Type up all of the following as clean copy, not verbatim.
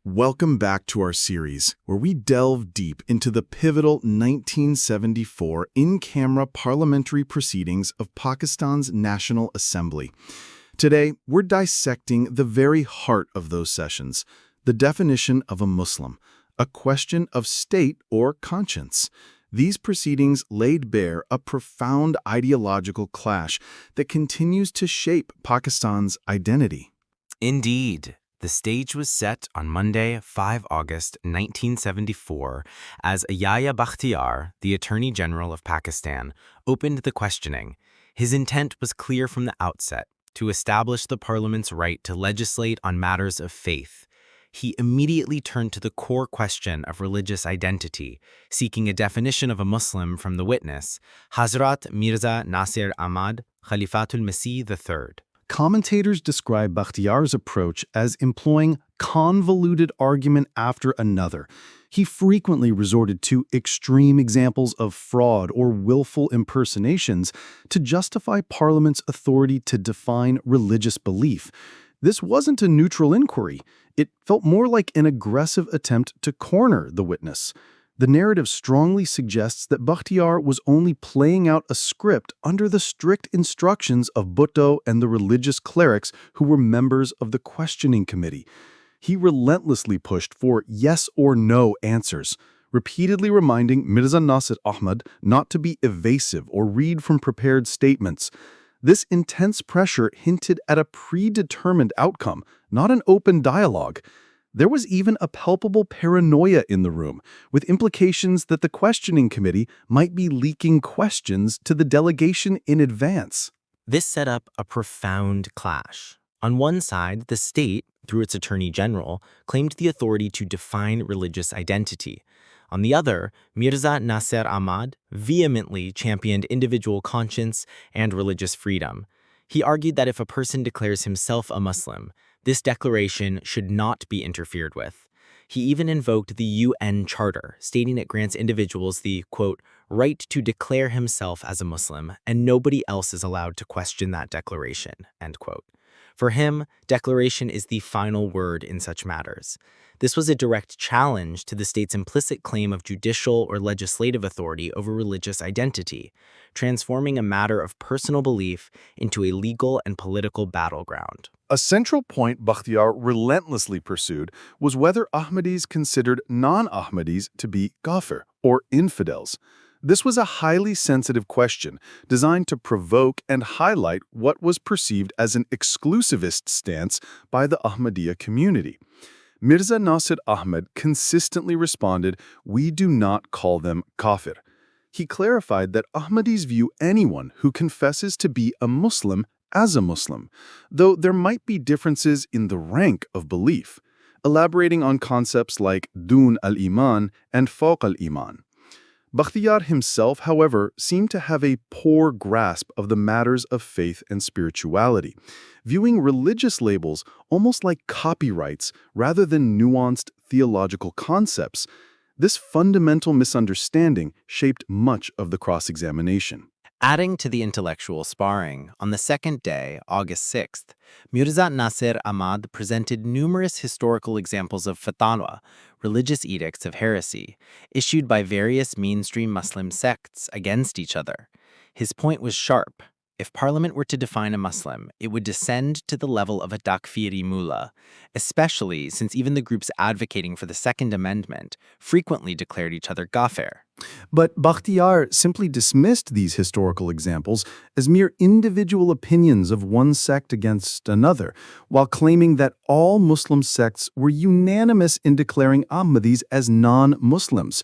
Welcome back to our series, where we delve deep into the pivotal 1974 in-camera parliamentary proceedings of Pakistan's National Assembly. Today, we're dissecting the very heart of those sessions, the definition of a Muslim, a question of state or conscience. These proceedings laid bare a profound ideological clash that continues to shape Pakistan's identity. Indeed. The stage was set on Monday, 5 August 1974, as Yahya Bakhtiar, the Attorney General of Pakistan, opened the questioning. His intent was clear from the outset, to establish the parliament's right to legislate on matters of faith. He immediately turned to the core question of religious identity, seeking a definition of a Muslim from the witness, Hazrat Mirza Nasir Ahmad, Khalifatul Masih III. Commentators describe Bakhtiar's approach as employing convoluted argument after another. He frequently resorted to extreme examples of fraud or willful impersonations to justify Parliament's authority to define religious belief. This wasn't a neutral inquiry. It felt more like an aggressive attempt to corner the witness. The narrative strongly suggests that Bakhtiar was only playing out a script under the strict instructions of Bhutto and the religious clerics who were members of the questioning committee. He relentlessly pushed for yes or no answers, repeatedly reminding Mirza Nasir Ahmad not to be evasive or read from prepared statements. This intense pressure hinted at a predetermined outcome, not an open dialogue. There was even a palpable paranoia in the room, with implications that the questioning committee might be leaking questions to the delegation in advance. This set up a profound clash. On one side, the state, through its Attorney General, claimed the authority to define religious identity. On the other, Mirza Nasir Ahmad vehemently championed individual conscience and religious freedom. He argued that if a person declares himself a Muslim, this declaration should not be interfered with. He even invoked the UN Charter, stating it grants individuals the, quote, right to declare himself as a Muslim, and nobody else is allowed to question that declaration, end quote. For him, declaration is the final word in such matters. This was a direct challenge to the state's implicit claim of judicial or legislative authority over religious identity, transforming a matter of personal belief into a legal and political battleground. A central point Bakhtiar relentlessly pursued was whether Ahmadis considered non-Ahmadis to be kafir, or infidels. This was a highly sensitive question, designed to provoke and highlight what was perceived as an exclusivist stance by the Ahmadiyya community. Mirza Nasir Ahmad consistently responded, "We do not call them kafir." He clarified that Ahmadis view anyone who confesses to be a Muslim as a Muslim, though there might be differences in the rank of belief, elaborating on concepts like dun al-iman and fawq al-iman. Bakhtiar himself, however, seemed to have a poor grasp of the matters of faith and spirituality, viewing religious labels almost like copyrights rather than nuanced theological concepts. This fundamental misunderstanding shaped much of the cross-examination. Adding to the intellectual sparring, on the second day, August 6th, Mirza Nasir Ahmad presented numerous historical examples of fatwa, religious edicts of heresy, issued by various mainstream Muslim sects against each other. His point was sharp. If Parliament were to define a Muslim, it would descend to the level of a takfiri mullah, especially since even the groups advocating for the Second Amendment frequently declared each other kafir. But Bakhtiar simply dismissed these historical examples as mere individual opinions of one sect against another, while claiming that all Muslim sects were unanimous in declaring Ahmadis as non-Muslims.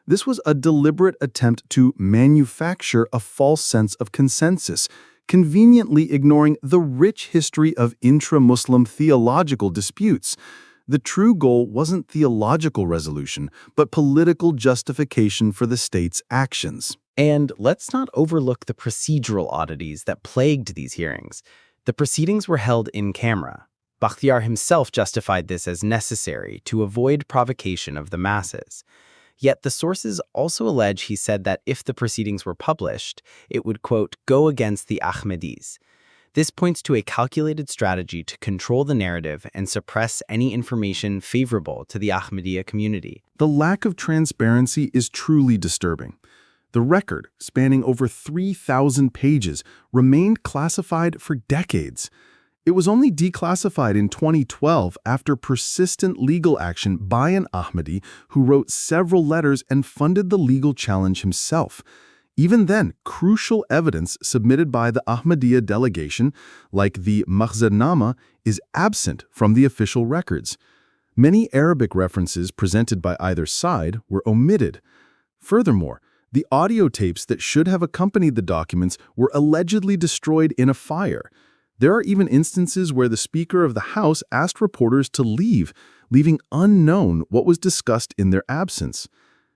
This was a deliberate attempt to manufacture a false sense of consensus, conveniently ignoring the rich history of intra-Muslim theological disputes. The true goal wasn't theological resolution, but political justification for the state's actions. And let's not overlook the procedural oddities that plagued these hearings. The proceedings were held in camera. Bakhtiar himself justified this as necessary to avoid provocation of the masses. Yet the sources also allege he said that if the proceedings were published, it would, quote, go against the Ahmadis. This points to a calculated strategy to control the narrative and suppress any information favorable to the Ahmadiyya community. The lack of transparency is truly disturbing. The record, spanning over 3,000 pages, remained classified for decades. It was only declassified in 2012 after persistent legal action by an Ahmadi who wrote several letters and funded the legal challenge himself. Even then, crucial evidence submitted by the Ahmadiyya delegation, like the Mahzarnama, is absent from the official records. Many Arabic references presented by either side were omitted. Furthermore, the audio tapes that should have accompanied the documents were allegedly destroyed in a fire. There are even instances where the Speaker of the House asked reporters to leave, leaving unknown what was discussed in their absence.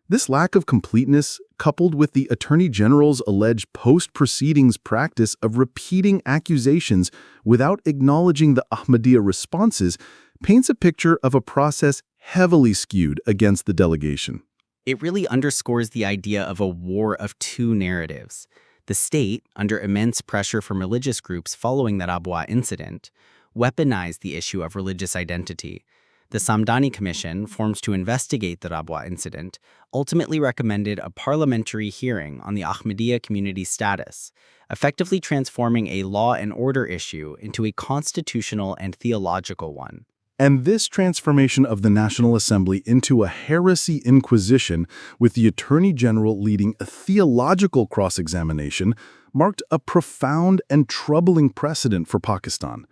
This lack of completeness, coupled with the Attorney General's alleged post-proceedings practice of repeating accusations without acknowledging the Ahmadiyya responses, paints a picture of a process heavily skewed against the delegation. It really underscores the idea of a war of two narratives. The state, under immense pressure from religious groups following the Rabwah incident, weaponized the issue of religious identity. The Samdani Commission, formed to investigate the Rabwah incident, ultimately recommended a parliamentary hearing on the Ahmadiyya community status, effectively transforming a law and order issue into a constitutional and theological one. And this transformation of the National Assembly into a heresy inquisition, with the Attorney General leading a theological cross-examination, marked a profound and troubling precedent for Pakistan.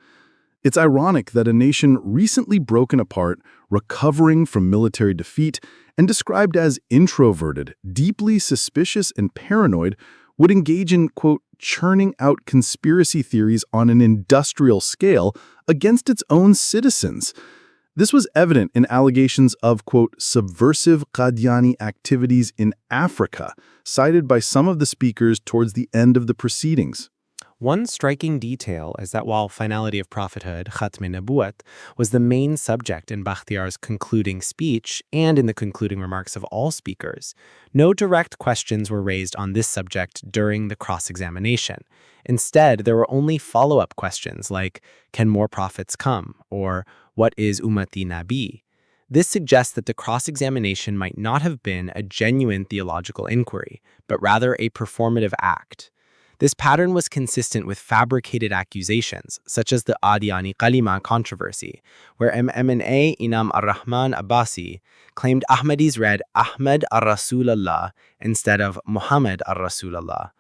It's ironic that a nation recently broken apart, recovering from military defeat, and described as introverted, deeply suspicious, and paranoid, would engage in, quote, churning out conspiracy theories on an industrial scale against its own citizens. This was evident in allegations of, quote, subversive Qadiani activities in Africa, cited by some of the speakers towards the end of the proceedings. One striking detail is that while finality of prophethood, Khatm Nabuwat, was the main subject in Bakhtiar's concluding speech and in the concluding remarks of all speakers, no direct questions were raised on this subject during the cross-examination. Instead, there were only follow-up questions like, can more prophets come? Or, what is Ummati Nabi? This suggests that the cross-examination might not have been a genuine theological inquiry, but rather a performative act. This pattern was consistent with fabricated accusations, such as the Adiani Kalima controversy, where MMNA Inam ar-Rahman Abbasi claimed Ahmadis read Ahmad ar-Rasulallah instead of Muhammad ar-Rasulallah.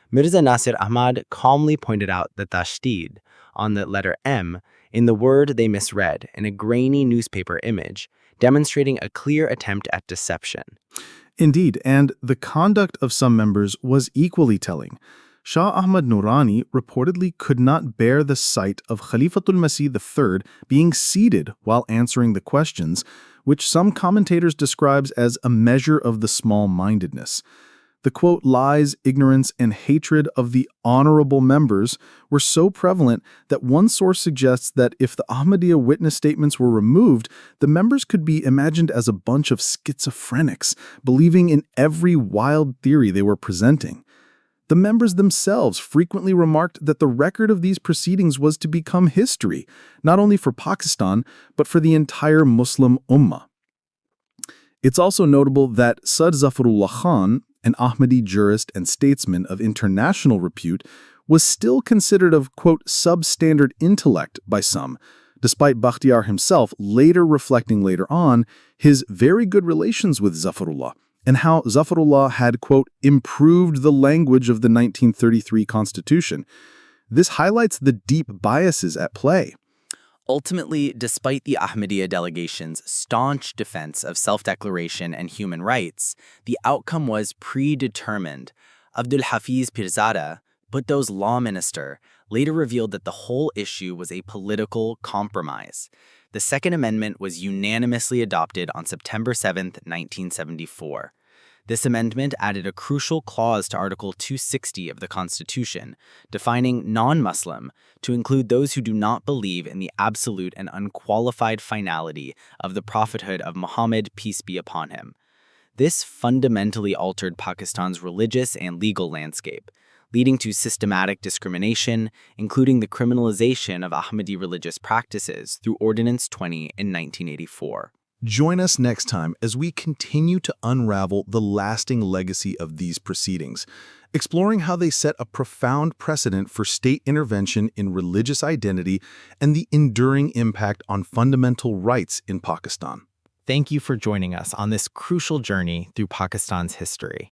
Mirza Nasir Ahmad calmly pointed out the tashdid on the letter M in the word they misread in a grainy newspaper image, demonstrating a clear attempt at deception. Indeed, and the conduct of some members was equally telling. Shah Ahmad Noorani reportedly could not bear the sight of Khalifatul Masih III being seated while answering the questions, which some commentators describes as a measure of the small-mindedness. The, quote, lies, ignorance, and hatred of the honorable members were so prevalent that one source suggests that if the Ahmadiyya witness statements were removed, the members could be imagined as a bunch of schizophrenics, believing in every wild theory they were presenting. The members themselves frequently remarked that the record of these proceedings was to become history, not only for Pakistan, but for the entire Muslim Ummah. It's also notable that Sad Zafarullah Khan, an Ahmadi jurist and statesman of international repute, was still considered of, quote, substandard intellect by some, despite Bakhtiar himself later reflecting later on his very good relations with Zafarullah, and how Zafarullah had, quote, improved the language of the 1933 Constitution. This highlights the deep biases at play. Ultimately, despite the Ahmadiyya delegation's staunch defense of self-declaration and human rights, the outcome was predetermined. Abdul Hafiz Pirzada, Bhutto's law minister, later revealed that the whole issue was a political compromise. The Second Amendment was unanimously adopted on September 7, 1974. This amendment added a crucial clause to Article 260 of the Constitution, defining non-Muslim to include those who do not believe in the absolute and unqualified finality of the prophethood of Muhammad, peace be upon him. This fundamentally altered Pakistan's religious and legal landscape, leading to systematic discrimination, including the criminalization of Ahmadi religious practices through Ordinance 20 in 1984. Join us next time as we continue to unravel the lasting legacy of these proceedings, exploring how they set a profound precedent for state intervention in religious identity and the enduring impact on fundamental rights in Pakistan. Thank you for joining us on this crucial journey through Pakistan's history.